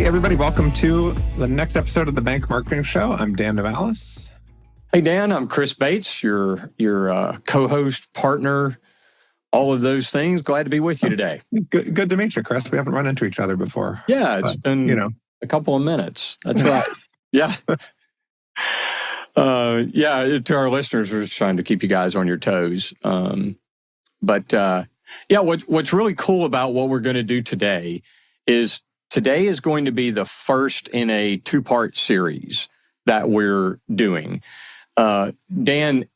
everybody. Welcome to the next episode of the Bank Marketing Show. I'm Dan Navalis. Hey, Dan. I'm Chris Bates, your co-host, partner, all of those things. Glad to be with you today. Good to meet you, Chris. We haven't run into each other before. Yeah, it's been a couple of minutes. That's right. Yeah. To our listeners, we're just trying to keep you guys on your toes. What's really cool about what we're going to do today is going to be the first in a two-part series that we're doing. Dan,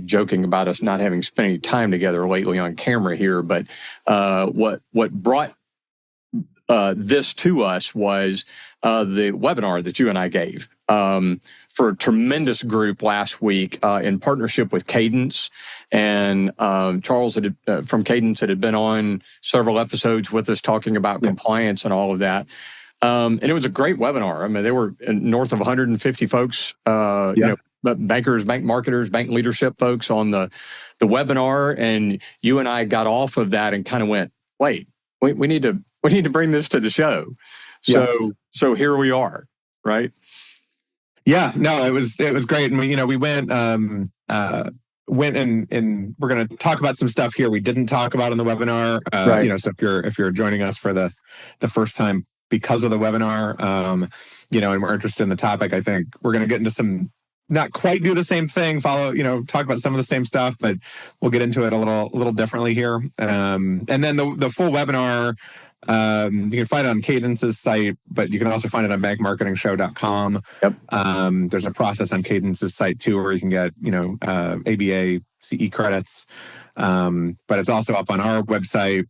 joking about us not having spent any time together lately on camera here, but what brought this to us was the webinar that you and I gave for a tremendous group last week in partnership with Kadince. And Charles from Kadince had been on several episodes with us talking about compliance and all of that. And it was a great webinar. I mean, they were north of 150 folks, bankers, bank marketers, bank leadership folks on the webinar. And you and I got off of that and kind of went, wait, we need to bring this to the show. So here we are, right? Yeah, no, it was great. And we went and we're going to talk about some stuff here we didn't talk about in the webinar. Right. So if you're joining us for the first time because of the webinar, and we're interested in the topic, I think we're going to get into some, not quite do the same thing, talk about some of the same stuff, but we'll get into it a little differently here. And then the full webinar, you can find it on Kadince's site, but you can also find it on bankmarketingshow.com. Yep. There's a process on Kadince's site too, where you can get, ABA, CE credits. But it's also up on our website,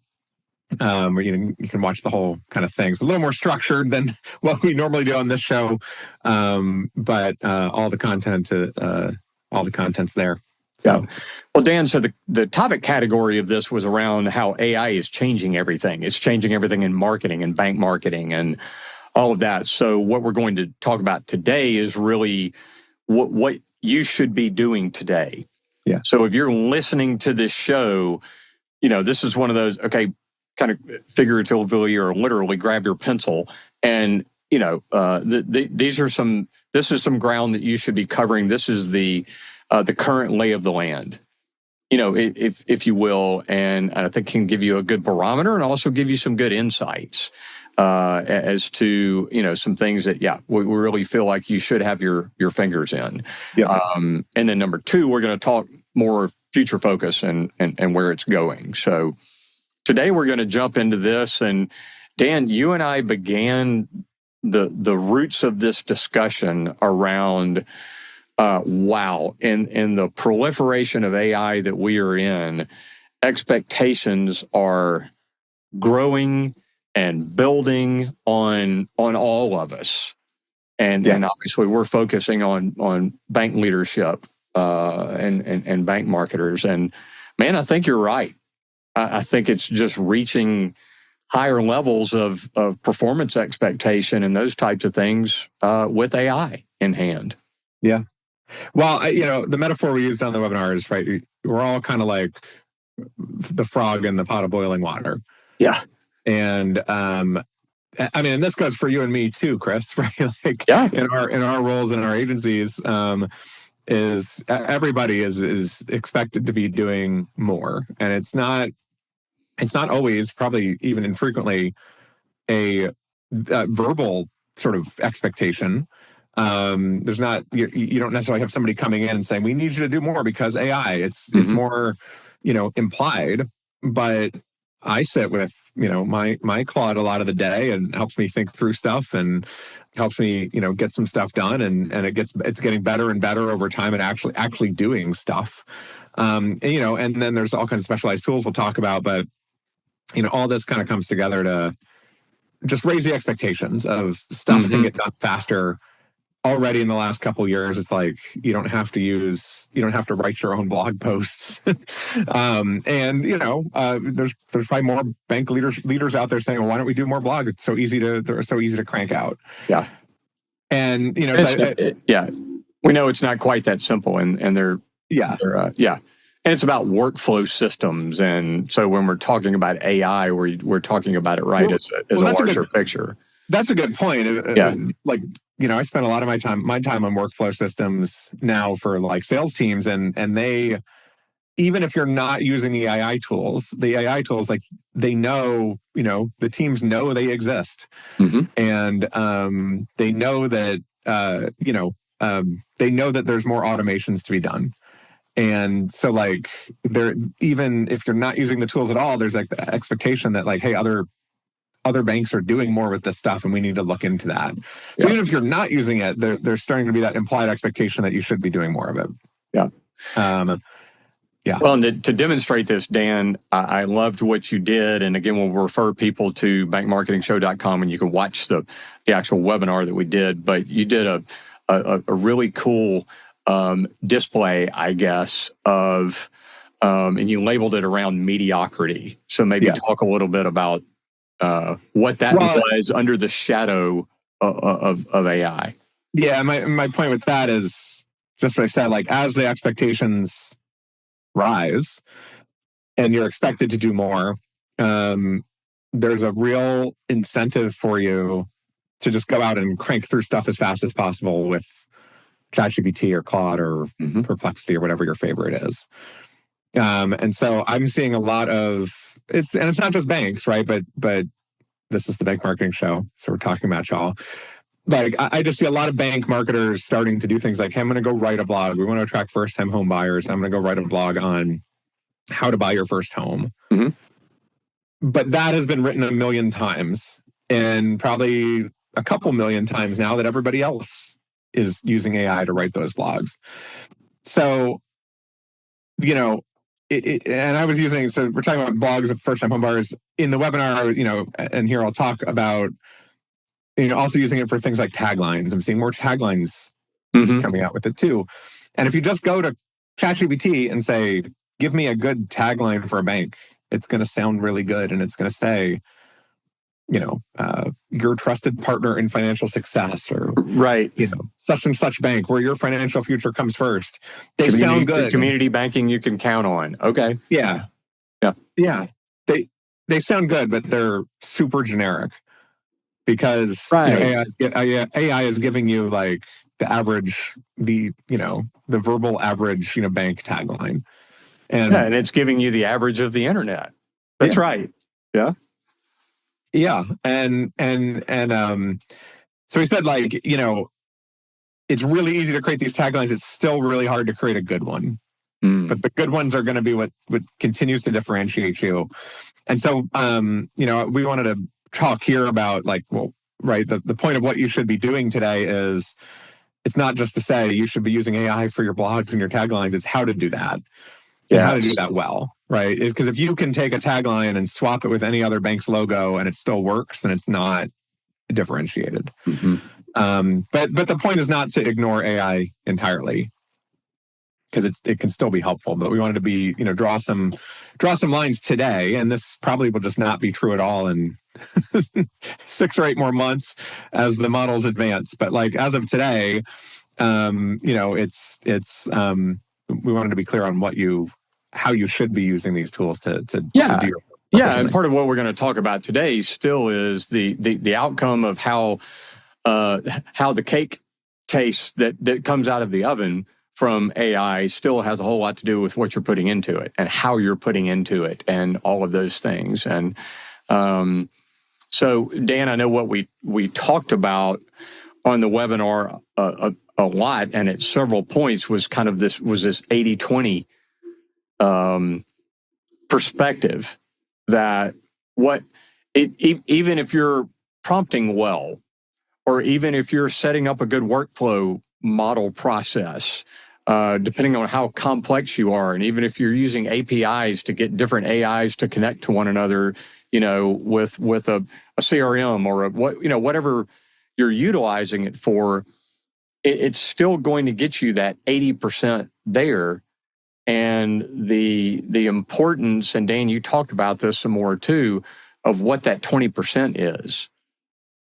where you can watch the whole kind of thing. It's a little more structured than what we normally do on this show. But all the content's there. So. Yeah. Well, Dan, so the topic category of this was around how AI is changing everything. It's changing everything in marketing and bank marketing and all of that. So what we're going to talk about today is really what you should be doing today. Yeah. So if you're listening to this show, this is one of those, okay, kind of figuratively or literally grab your pencil and, this is some ground that you should be covering. This is the current lay of the land, if you will, and I think can give you a good barometer and also give you some good insights as to some things that we really feel like you should have your fingers in. Yeah. And then number two, we're going to talk more future focus and where it's going. So today we're going to jump into this, and Dan, you and I began the roots of this discussion around. In the proliferation of AI that we are in, expectations are growing and building on all of us. And obviously we're focusing on bank leadership and bank marketers. And man, I think you're right. I think it's just reaching higher levels of performance expectation and those types of things with AI in hand. Yeah. Well, the metaphor we used on the webinar is, right, we're all kind of like the frog in the pot of boiling water. Yeah. And and this goes for you and me too, Chris, right? In our roles in our agencies, is everybody is expected to be doing more. And it's not always, probably even infrequently, a verbal sort of expectation. There's not, you don't necessarily have somebody coming in and saying, we need you to do more because AI. It's more, implied. But I sit with, my Claude a lot of the day and helps me think through stuff and helps me, get some stuff done. And it's getting better and better over time at actually doing stuff. And then there's all kinds of specialized tools we'll talk about, but, all this kind of comes together to just raise the expectations of stuff can get done faster. Already in the last couple of years, it's like you don't have to write your own blog posts, and there's probably more bank leaders out there saying, well, why don't we do more blogs? They're so easy to crank out. Yeah, and we know it's not quite that simple, and and it's about workflow systems, and so when we're talking about AI, we're talking about it as a larger picture. That's a good point. Like, I spend a lot of my time on workflow systems now for like sales teams, and they, even if you're not using the AI tools, like they know, the teams know they exist, and they know that they know that there's more automations to be done. And so like even if you're not using the tools at all, there's like the expectation that like, hey, other banks are doing more with this stuff and we need to look into that. So even if you're not using it, there's starting to be that implied expectation that you should be doing more of it. Yeah. Well, and to demonstrate this, Dan, I loved what you did. And again, we'll refer people to bankmarketingshow.com and you can watch the actual webinar that we did. But you did a really cool display, I guess, of, and you labeled it around mediocrity. So maybe talk a little bit about what that was under the shadow of AI. Yeah, my point with that is just what I said, like as the expectations rise and you're expected to do more, there's a real incentive for you to just go out and crank through stuff as fast as possible with ChatGPT or Claude or Perplexity or whatever your favorite is. And so I'm seeing a lot of it's not just banks, right? But this is the Bank Marketing Show, so we're talking about y'all. Like I just see a lot of bank marketers starting to do things like, hey, I'm going to go write a blog. We want to attract first-time home buyers. I'm going to go write a blog on how to buy your first home. But that has been written a million times, and probably a couple million times now that everybody else is using AI to write those blogs. So, and I was using, so we're talking about blogs with first-time home buyers in the webinar, and here I'll talk about, also using it for things like taglines. I'm seeing more taglines coming out with it too. And if you just go to ChatGPT and say, give me a good tagline for a bank, it's going to sound really good. And it's going to say, your trusted partner in financial success, or such and such bank where your financial future comes first. They sound good. Community banking you can count on. Okay. Yeah. They sound good, but they're super generic because AI is giving you like the average, the verbal average, bank tagline. And it's giving you the average of the internet. That's right. Yeah. Yeah. And so he said, like, it's really easy to create these taglines. It's still really hard to create a good one. But the good ones are going to be what continues to differentiate you. And so, we wanted to talk here about the point of what you should be doing today is it's not just to say you should be using AI for your blogs and your taglines. It's how to do that. And how to do that well, right? Because if you can take a tagline and swap it with any other bank's logo and it still works, then it's not differentiated. But the point is not to ignore AI entirely, because it can still be helpful. But we wanted to be, draw some lines today, and this probably will just not be true at all in 6 or 8 more months as the models advance. But like as of today, it's we wanted to be clear on how you should be using these tools to do your work. And part of what we're going to talk about today still is the outcome of how the cake tastes that comes out of the oven from AI still has a whole lot to do with what you're putting into it and how you're putting into it and all of those things. And so, Dan, I know what we talked about on the webinar a lot, and at several points was kind of this 80-20 perspective that even if you're prompting well, or even if you're setting up a good workflow model process, depending on how complex you are, and even if you're using APIs to get different AIs to connect to one another, with a CRM or whatever you're utilizing it for, it's still going to get you that 80% there. And the importance, and Dan, you talked about this some more too, of what that 20% is.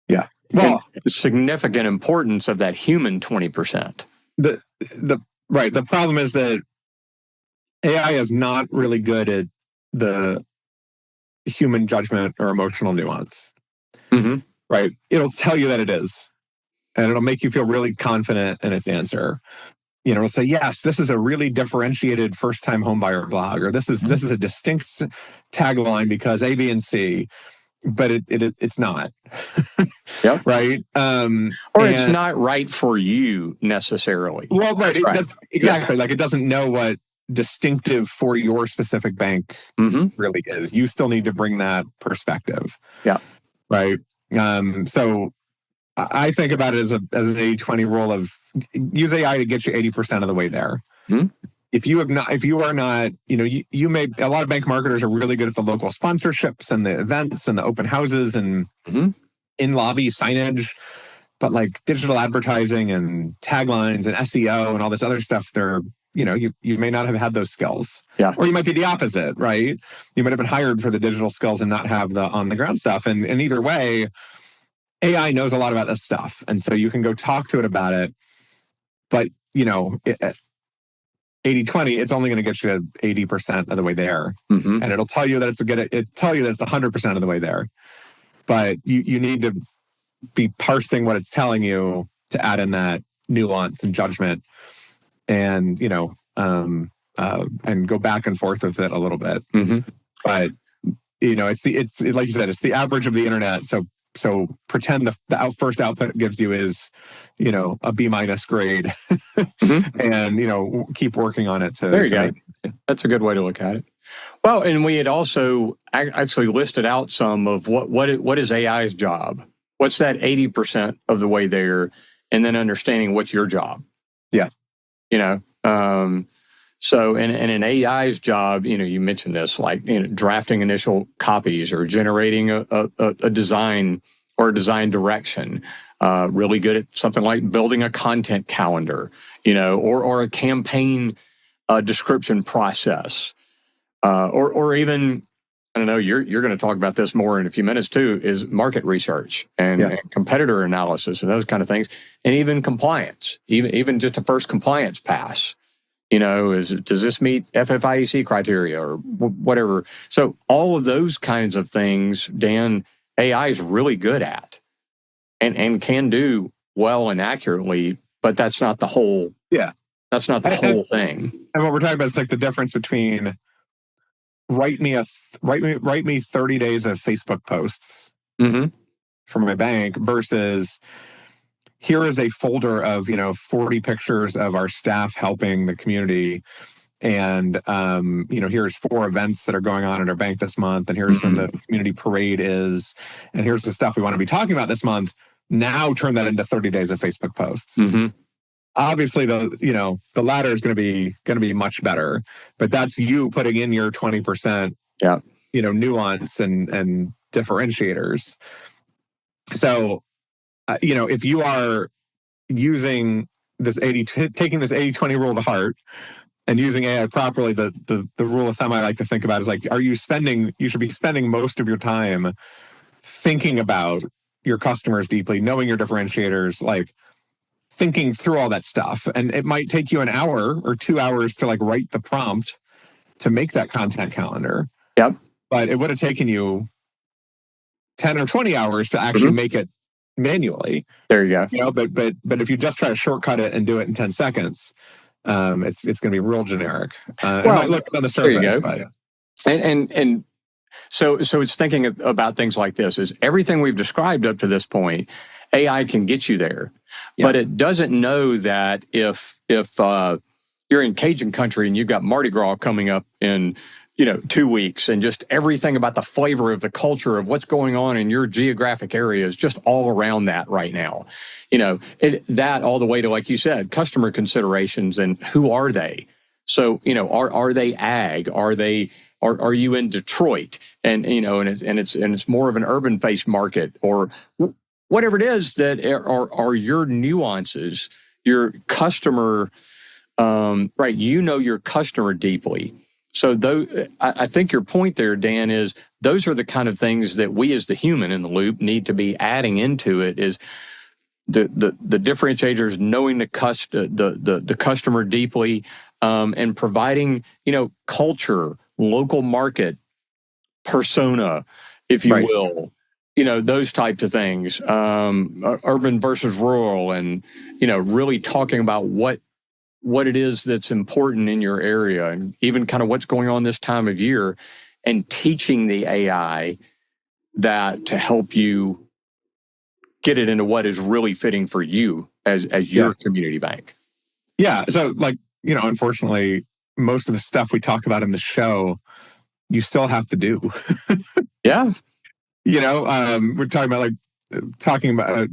Yeah. Well, the significant importance of that human 20%. The problem is that AI is not really good at the human judgment or emotional nuance. right? It'll tell you that it is, and it'll make you feel really confident in its answer. It'll say, yes, this is a really differentiated first-time homebuyer blog, or this is a distinct tagline because A, B, and C, but it's not. Yep. Right. Or it's not right for you necessarily. Well, right. Exactly. Like, it doesn't know what distinctive for your specific bank really is. You still need to bring that perspective. Yeah. Right. So I think about it as an 80-20 rule of use AI to get you 80% of the way there. If you are not, you may, a lot of bank marketers are really good at the local sponsorships and the events and the open houses and in lobby signage, but like digital advertising and taglines and SEO and all this other stuff, you may not have had those skills. Yeah. Or you might be the opposite, right? You might have been hired for the digital skills and not have the on the ground stuff. And either way, AI knows a lot about this stuff. And so you can go talk to it about it. But, 80-20, it's only going to get you 80% of the way there. And it'll tell you that it's 100% of the way there. But you need to be parsing what it's telling you to add in that nuance and judgment and, and go back and forth with it a little bit. But, it's like you said, it's the average of the internet. So pretend the first output it gives you is, a B- grade and, keep working on it. There you go. That's a good way to look at it. Well, and we had also actually listed out some of what is AI's job. What's that 80% of the way there? And then understanding what's your job. Yeah. So in an AI's job, you mentioned this, like drafting initial copies or generating a design or a design direction. Really good at something like building a content calendar, or a campaign description process, or even, I don't know, you're going to talk about this more in a few minutes too, is market research and competitor analysis and those kind of things, and even compliance, even just a first compliance pass. Does this meet FFIEC criteria or whatever? So all of those kinds of things, Dan, AI is really good at and can do well and accurately, but that's not the whole. Yeah. That's not the whole thing. And what we're talking about is like the difference between write me 30 days of Facebook posts from my bank versus here is a folder of 40 pictures of our staff helping the community, and here's 4 events that are going on at our bank this month, and here's when the community parade is, and here's the stuff we want to be talking about this month. Now turn that into 30 days of Facebook posts. Obviously, the latter is going to be much better, but that's you putting in your 20%, nuance and differentiators. So, if you are using this taking this 80-20 rule to heart and using AI properly, the rule of thumb I like to think about is like, you should be spending most of your time thinking about your customers deeply, knowing your differentiators, like thinking through all that stuff. And it might take you an hour or 2 hours to like write the prompt to make that content calendar. Yep. But it would have taken you 10 or 20 hours to actually make it manually. There you go. But if you just try to shortcut it and do it in 10 seconds, it's going to be real generic. It might look on the surface, but and so it's thinking about things like this. Is everything we've described up to this point, AI can get you there, but it doesn't know that if you're in Cajun country and you've got Mardi Gras coming up in 2 weeks, and just everything about the flavor of the culture of what's going on in your geographic area is just all around that right now. That all the way to, like you said, customer considerations and who are they? So, are they ag? Are you in Detroit? And, and it's more of an urban based market, or whatever it is that are your nuances, your customer, right? Your customer deeply. So I think your point there, Dan, is those are the kind of things that we as the human in the loop need to be adding into it, is the differentiators, knowing the customer deeply, and providing, culture, local market, persona, if you will, those types of things, urban versus rural, and, really talking about what it is that's important in your area, and even kind of what's going on this time of year, and teaching the AI that to help you get it into what is really fitting for you as your community bank. Yeah. So unfortunately, most of the stuff we talk about in the show, you still have to do. Yeah. We're talking about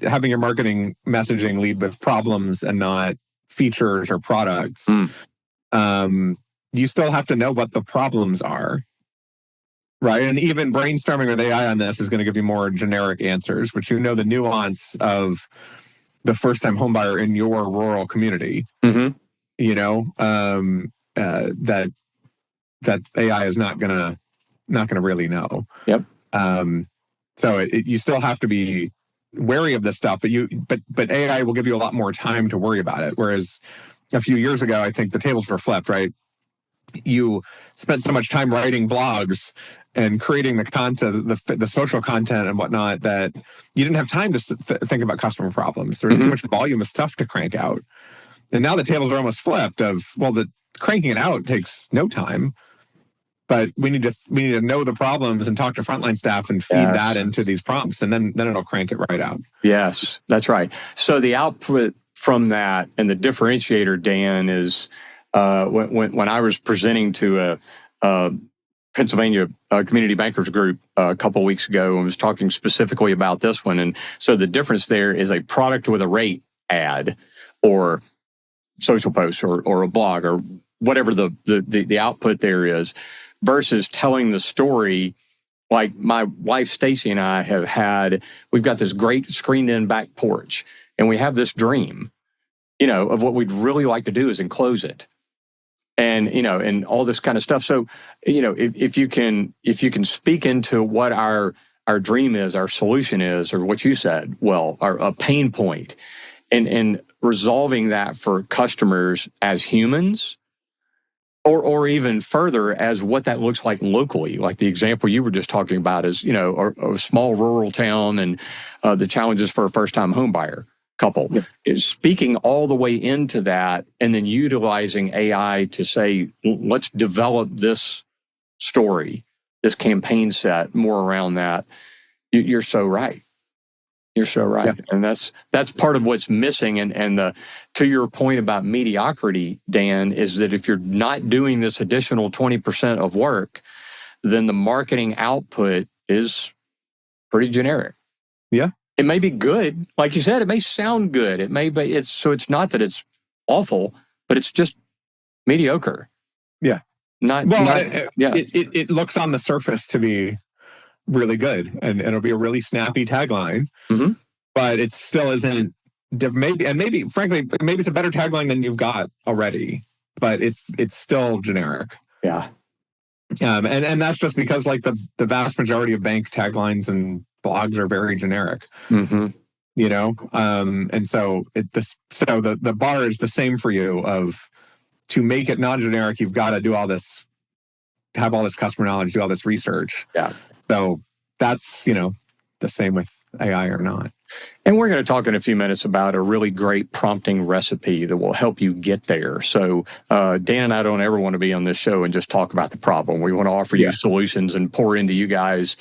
having your marketing messaging lead with problems and not features or products. You still have to know what the problems are, right? And even brainstorming with AI on this is going to give you more generic answers, but the nuance of the first-time homebuyer in your rural community. That AI is not gonna really know. Yep. So you still have to be wary of this stuff, but AI will give you a lot more time to worry about it. Whereas a few years ago, I think the tables were flipped, right? You spent so much time writing blogs and creating the content, the social content and whatnot, that you didn't have time to think about customer problems. There was too much volume of stuff to crank out. And now the tables are almost flipped of, well, the cranking it out takes no time, but we need to know the problems and talk to frontline staff and feed that into these prompts, and then it'll crank it right out. Yes, that's right. So the output from that and the differentiator, Dan, is when I was presenting to a Pennsylvania community bankers group a couple of weeks ago and was talking specifically about this one. And so the difference there is a product with a rate ad or social post or a blog or whatever the output there is, versus telling the story. Like my wife Stacy and I we've got this great screened in back porch, and we have this dream, of what we'd really like to do is enclose it. And, and all this kind of stuff. So, if you can speak into what our dream is, our solution is, or what you said, well, a pain point, and resolving that for customers as humans, or even further as what that looks like locally, like the example you were just talking about is, a small rural town and the challenges for a first-time homebuyer couple, is speaking all the way into that, and then utilizing AI to say, let's develop this story, this campaign set more around that. You're so right. You're so right. Yeah. And that's part of what's missing. And to your point about mediocrity, Dan, is that if you're not doing this additional 20% of work, then the marketing output is pretty generic. Yeah. It may be good. Like you said, it may sound good. It may be, it's not that it's awful, but it's just mediocre. Yeah. It looks on the surface to be really good, and it'll be a really snappy tagline, but it still isn't. Maybe, frankly, maybe it's a better tagline than you've got already, but it's still generic. Yeah. And that's just because the vast majority of bank taglines and blogs are very generic. And so the bar is the same for you. To make it non-generic, you've got to do all this, have all this customer knowledge, do all this research. Yeah. So that's, the same with AI or not. And we're going to talk in a few minutes about a really great prompting recipe that will help you get there. So Dan and I don't ever want to be on this show and just talk about the problem. We want to offer you solutions and pour into you guys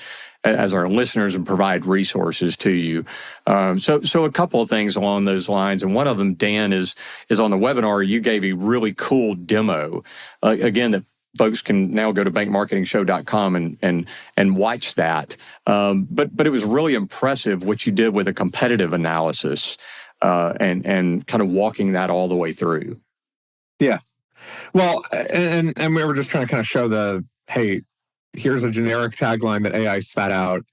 as our listeners and provide resources to you. So a couple of things along those lines. And one of them, Dan, is on the webinar. You gave a really cool demo. Again, that folks can now go to bankmarketingshow.com and watch that. But it was really impressive what you did with a competitive analysis and kind of walking that all the way through. Yeah. Well, and we were just trying to kind of show hey, here's a generic tagline that AI spat out.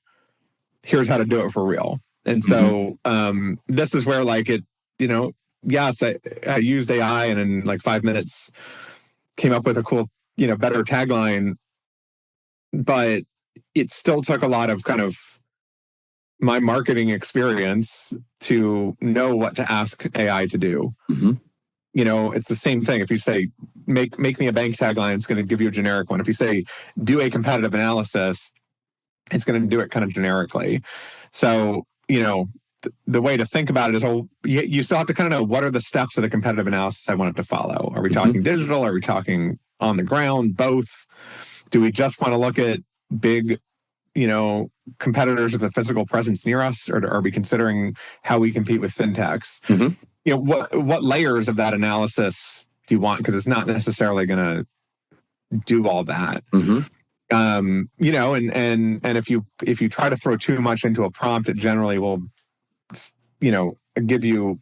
Here's how to do it for real. And so this is where yes, I used AI and in 5 minutes came up with a cool, better tagline, but it still took a lot of kind of my marketing experience to know what to ask AI to do. It's the same thing. If you say, make me a bank tagline, it's going to give you a generic one. If you say, do a competitive analysis, it's going to do it kind of generically. So, the way to think about it is, you still have to kind of know what are the steps of the competitive analysis I want it to follow. Are we talking digital? Are we talking on the ground? Both? Do we just want to look at big, competitors with a physical presence near us, or are we considering how we compete with fintechs? What layers of that analysis do you want? Because it's not necessarily going to do all that. And if you try to throw too much into a prompt, it generally will, give you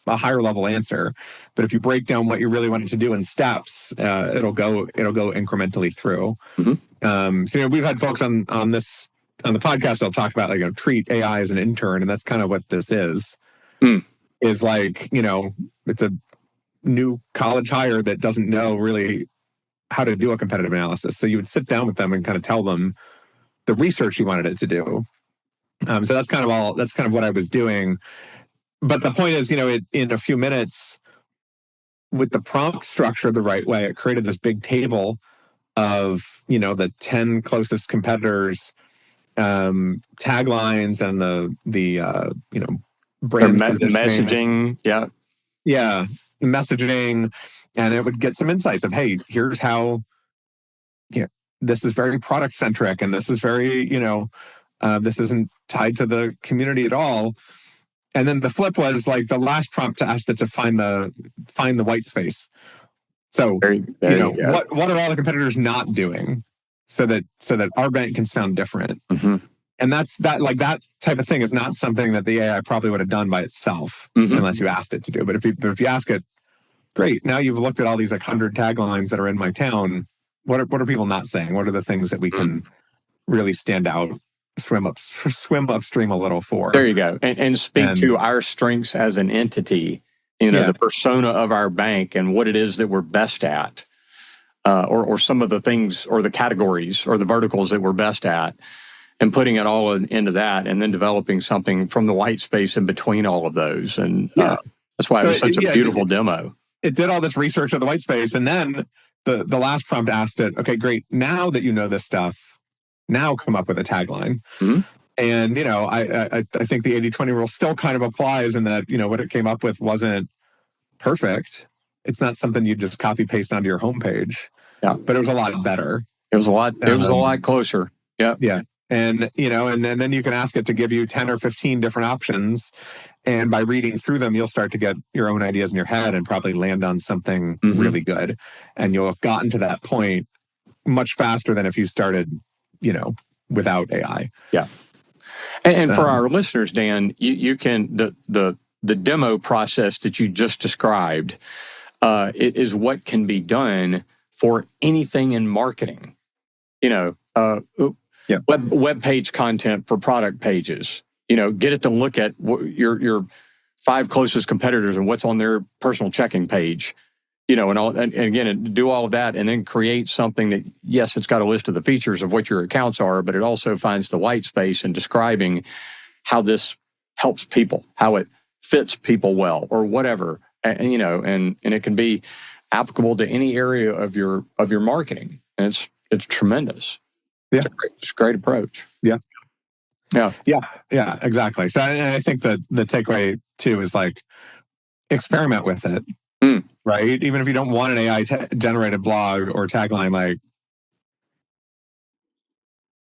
a higher level answer. But if you break down what you really wanted to do in steps, it'll go incrementally through. So we've had folks on the podcast that'll talk about treat AI as an intern, and that's kind of what this is. Is like, it's a new college hire that doesn't know really how to do a competitive analysis. So you would sit down with them and kind of tell them the research you wanted it to do. So that's kind of what I was doing. But the point is, in a few minutes, with the prompt structured the right way, it created this big table of, the 10 closest competitors, taglines, and the brand messaging. Yeah. Messaging. And it would get some insights of, hey, here's how, this is very product centric, and this is very, this isn't tied to the community at all. And then the flip was like the last prompt asked it to find the white space. So, what are all the competitors not doing so that our bank can sound different? And that type of thing is not something that the AI probably would have done by itself unless you asked it to do. But if you ask it, great, now you've looked at all these 100 taglines that are in my town. What are people not saying? What are the things that we can really stand out, swim upstream a little for? There you go. And speak to our strengths as an entity, the persona of our bank and what it is that we're best at, or some of the things or the categories or the verticals that we're best at, and putting it all into that, and then developing something from the white space in between all of those. And that's why it was such a beautiful demo. It did all this research of the white space, and then the last prompt asked it, okay, great, now that you know this stuff, now come up with a tagline. And, I think the 80-20 rule still kind of applies in that, what it came up with wasn't perfect. It's not something you just copy paste onto your homepage. Yeah. But it was a lot better. It was a lot closer. Yeah. Yeah. And, and then you can ask it to give you 10 or 15 different options. And by reading through them, you'll start to get your own ideas in your head and probably land on something really good. And you'll have gotten to that point much faster than if you started, without AI. Yeah. And for our listeners, Dan, you can, the demo process that you just described, it is what can be done for anything in marketing. Web page content for product pages. Get it to look at your 5 closest competitors and what's on their personal checking page. And again, do all of that and then create something that, yes, it's got a list of the features of what your accounts are, but it also finds the white space in describing how this helps people, how it fits people well, or whatever. And it can be applicable to any area of your marketing. And it's tremendous. Yeah. It's a great approach. Yeah. Yeah, exactly. So I think that the takeaway too is like, experiment with it. Right? Even if you don't want an AI generated blog or tagline, like,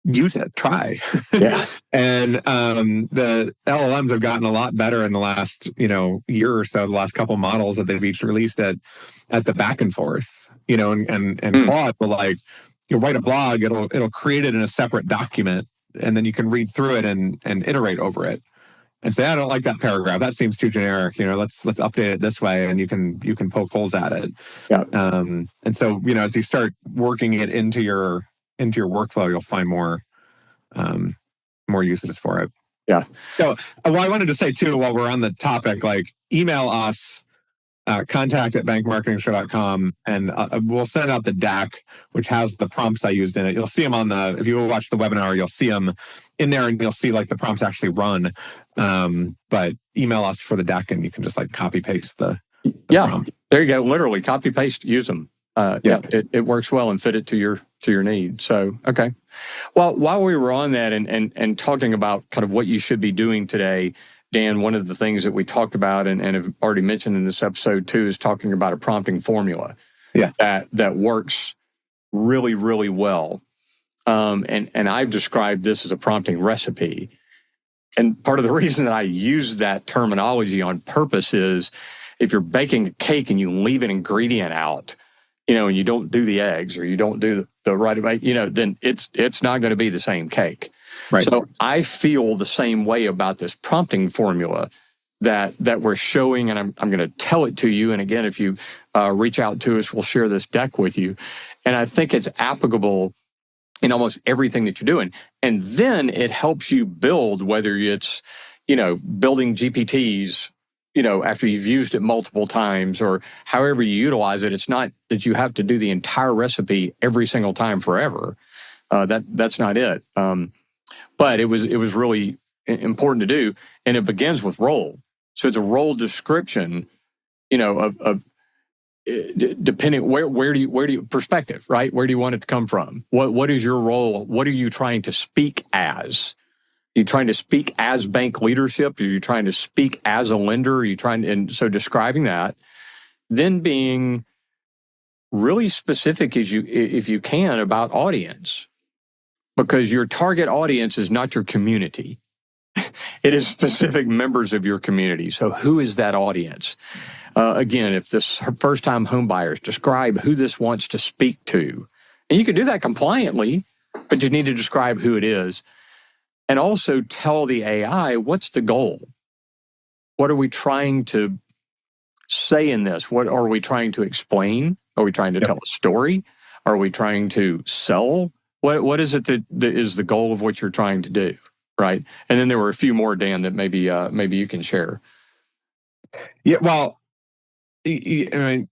use it, try. Yeah. And the LLMs have gotten a lot better in the last, year or so, the last couple models that they've each released at the back and forth, and Claude will you'll write a blog, it'll create it in a separate document, and then you can read through it and iterate over it. And say, I don't like that paragraph. That seems too generic. Let's update it this way, and you can poke holes at it. Yeah. And so as you start working it into your workflow, you'll find more uses for it. Yeah. So what I wanted to say too, while we're on the topic, email us, contact@bankmarketingshow.com, and we'll send out the deck, which has the prompts I used in it. You'll see them if you watch the webinar, you'll see them in there, and you'll see the prompts actually run. But email us for the deck, and you can just copy paste the prompts. There you go. Literally copy paste, use them. it works well and fit it to your need. So, okay. Well, while we were on that and talking about kind of what you should be doing today, Dan, one of the things that we talked about and have already mentioned in this episode too is talking about a prompting formula that works really, really well. And I've described this as a prompting recipe. And part of the reason that I use that terminology on purpose is if you're baking a cake and you leave an ingredient out, and you don't do the eggs or you don't do the right way, then it's not going to be the same cake. Right. So I feel the same way about this prompting formula that we're showing, and I'm going to tell it to you. And again, if you reach out to us, we'll share this deck with you. And I think it's applicable in almost everything that you're doing. And then it helps you build, whether it's, building GPTs, after you've used it multiple times or however you utilize it. It's not that you have to do the entire recipe every single time forever. That's not it. But it was really important to do. And it begins with role. So it's a role description, of depending where do you perspective, right? Where do you want it to come from? What is your role? What are you trying to speak as? Are you trying to speak as bank leadership? Are you trying to speak as a lender? Are you and so describing that, then being really specific if you can about audience, because your target audience is not your community. It is specific members of your community. So who is that audience? Again, if this first-time home buyers, describe who this wants to speak to. And you can do that compliantly, but you need to describe who it is. And also tell the AI, what's the goal? What are we trying to say in this? What are we trying to explain? Are we trying to tell a story? Are we trying to sell? What is it that is the goal of what you're trying to do, right? And then there were a few more, Dan, that maybe you can share. Yeah, well, I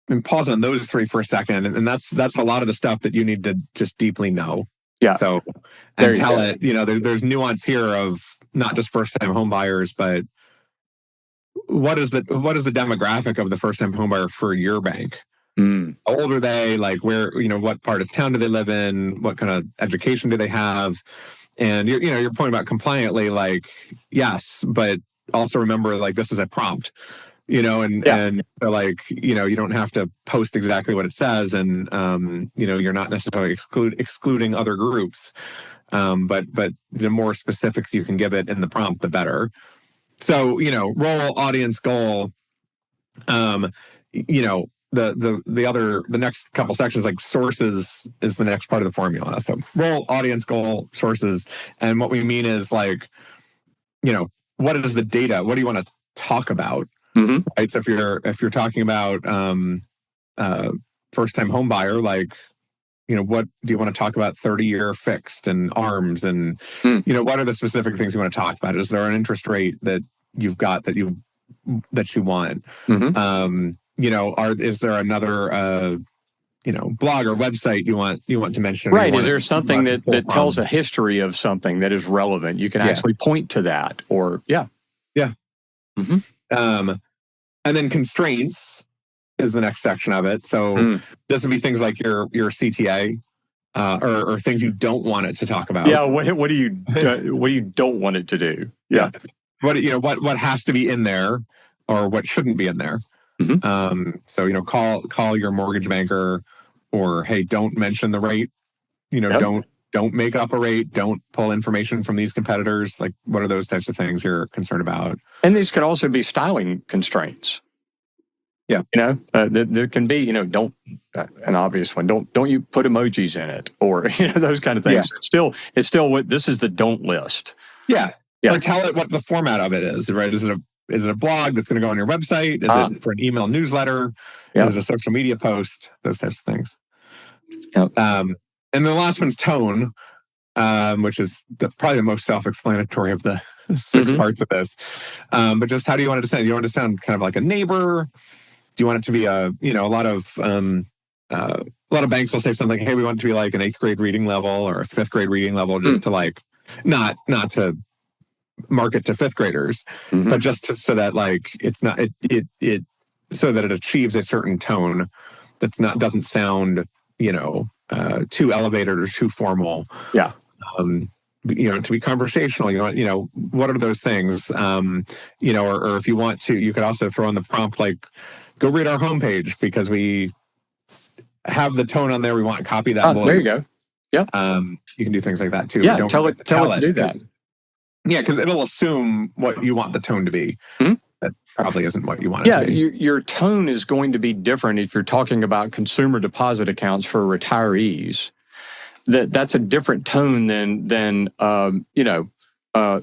mean, pause on those three for a second, and that's a lot of the stuff that you need to just deeply know. Yeah. So, and tell it, there's nuance here of not just first-time home buyers, but what is the demographic of the first-time home buyer for your bank? How old are they? Like where, what part of town do they live in? What kind of education do they have? And your point about compliantly, like, yes, but also remember, like, this is a prompt, and so, like, you don't have to post exactly what it says, and you're not necessarily excluding other groups, but the more specifics you can give it in the prompt, the better. So role, audience, goal. The next couple sections, like sources, is the next part of the formula. So role, audience, goal, sources, and what we mean is, like, what is the data? What do you want to talk about? Mm-hmm. Right. So if you're talking about first time home buyer, like, what do you want to talk about? 30-year fixed and ARMs, and what are the specific things you want to talk about? Is there an interest rate that you've got that you want? Mm-hmm. Is there another blog or website you want to mention? Right. Is there something that tells a history of something that is relevant? You can actually point to that, or yeah. Mm-hmm. And then constraints is the next section of it. So this would be things like your CTA, or things you don't want it to talk about. Yeah. What do you don't want it to do? Yeah. What has to be in there, or what shouldn't be in there. Mm-hmm. So call your mortgage banker, or hey, don't mention the rate. Don't make up a rate. Don't pull information from these competitors. Like, what are those types of things you're concerned about? And these could also be styling constraints. Yeah. There can be, don't, an obvious one, don't you put emojis in it, or, those kind of things. Yeah. It's still what this is, the don't list. Yeah. Or tell it what the format of it is, right? Is it a blog that's going to go on your website? Is it for an email newsletter? Is it a social media post? Those types of things. Yep. And the last one's tone, which is probably the most self-explanatory of the 6 parts of this. But just how do you want it to sound? Do you want it to sound kind of like a neighbor? Do you want it to be a lot of banks will say something, hey, we want it to be like an 8th grade reading level or a 5th grade reading level, just to, like, not to market to 5th graders, but just so that, like, it's not, it so that it achieves a certain tone doesn't sound, too elevated or too formal. Yeah. To be conversational, what are those things? Or if you want to, you could also throw in the prompt, like, go read our homepage because we have the tone on there. We want to copy that voice. There you go. Yeah. You can do things like that too. Yeah. Tell it to do that. Yeah. Because it'll assume what you want the tone to be. Mm-hmm. That probably isn't what you want it to be. Your tone is going to be different if you're talking about consumer deposit accounts for retirees. That's a different tone than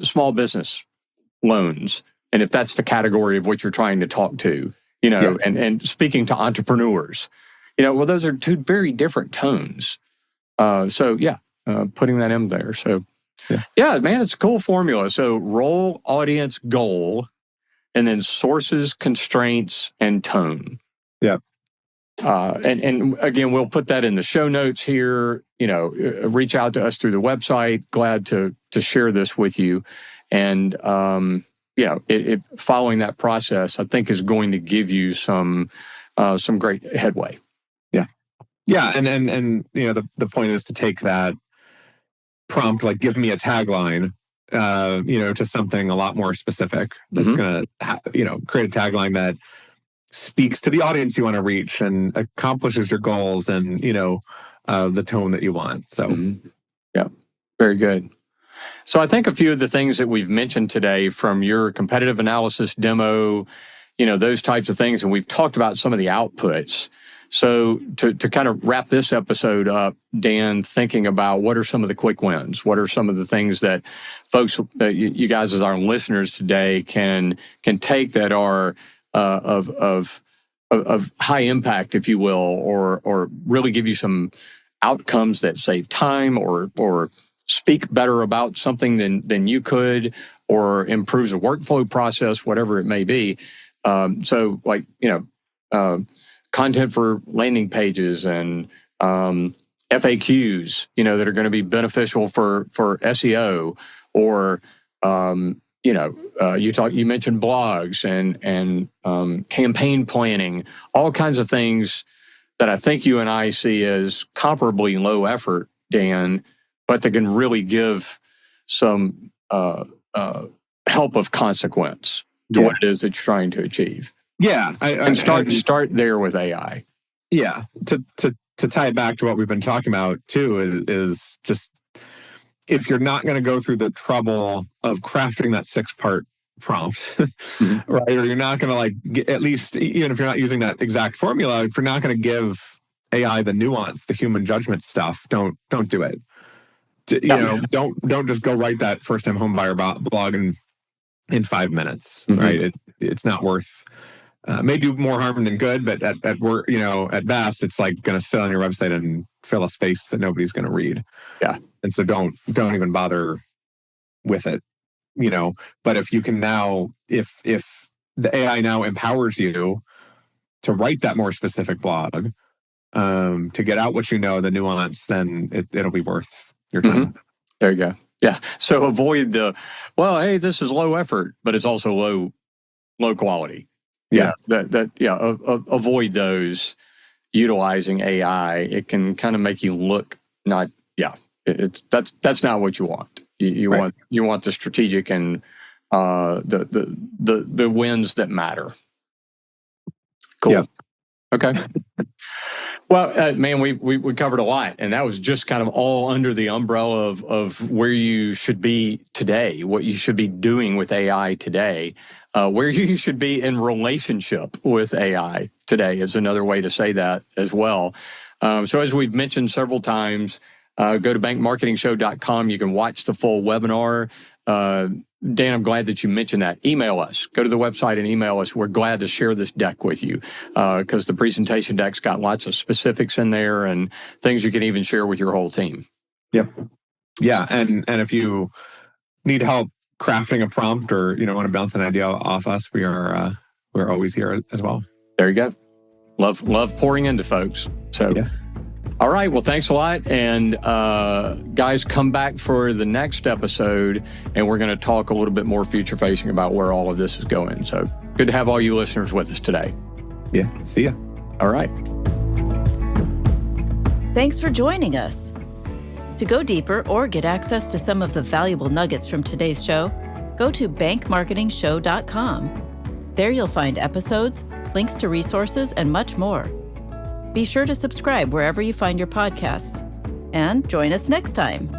small business loans. And if that's the category of what you're trying to talk to, and speaking to entrepreneurs, those are two very different tones. Putting that in there. So, man, it's a cool formula. So role, audience, goal, and then sources, constraints, and tone. Yeah. And again, we'll put that in the show notes here. Reach out to us through the website. Glad to share this with you. And, following that process, I think is going to give you some great headway. Yeah. And the point is to take that prompt, like, give me a tagline, to something a lot more specific that's going to, create a tagline that speaks to the audience you want to reach and accomplishes your goals and, the tone that you want. So, yeah, very good. So I think a few of the things that we've mentioned today from your competitive analysis demo, those types of things, and we've talked about some of the outputs. So to kind of wrap this episode up, Dan, thinking about what are some of the quick wins? What are some of the things that folks, you guys as our listeners today can take that are of high impact, if you will, or really give you some outcomes that save time or speak better about something than you could, or improves a workflow process, whatever it may be. Content for landing pages and FAQs, that are going to be beneficial for SEO, or you mentioned blogs and campaign planning, all kinds of things that I think you and I see as comparably low effort, Dan, but that can really give some help of consequence to what it is that you're trying to achieve. Yeah, and start there with AI. Yeah, to tie it back to what we've been talking about too is just, if you're not going to go through the trouble of crafting that 6-part prompt, right? Or you're not going to at least, even if you're not using that exact formula, if you're not going to give AI the nuance, the human judgment stuff, don't do it. Don't just go write that first-time homebuyer blog in 5 minutes, right? It's not worth. May do more harm than good, but at work, at best, it's like going to sit on your website and fill a space that nobody's going to read. Yeah, and so don't even bother with it. But if you can now, if the AI now empowers you to write that more specific blog, to get out what the nuance, then it'll be worth your time. There you go. Yeah. So avoid hey, this is low effort, but it's also low quality. Yeah. Avoid those utilizing AI. It can kind of make you look not. Yeah. That's not what you want. You want the strategic and the wins that matter. Cool. Yeah. Okay. Well, man, we covered a lot, and that was just kind of all under the umbrella of where you should be today, what you should be doing with AI today, where you should be in relationship with AI today is another way to say that as well. So as we've mentioned several times, go to bankmarketingshow.com. You can watch the full webinar. Dan, I'm glad that you mentioned that. Email us. Go to the website and email us. We're glad to share this deck with you because the presentation deck's got lots of specifics in there and things you can even share with your whole team. Yep. Yeah, and if you need help crafting a prompt or want to bounce an idea off us, we're always here as well. There you go. Love pouring into folks. So. Yeah. All right. Well, thanks a lot. And guys, come back for the next episode, and we're going to talk a little bit more future facing about where all of this is going. So good to have all you listeners with us today. Yeah. See ya. All right. Thanks for joining us. To go deeper or get access to some of the valuable nuggets from today's show, go to bankmarketingshow.com. There you'll find episodes, links to resources, and much more. Be sure to subscribe wherever you find your podcasts. And join us next time.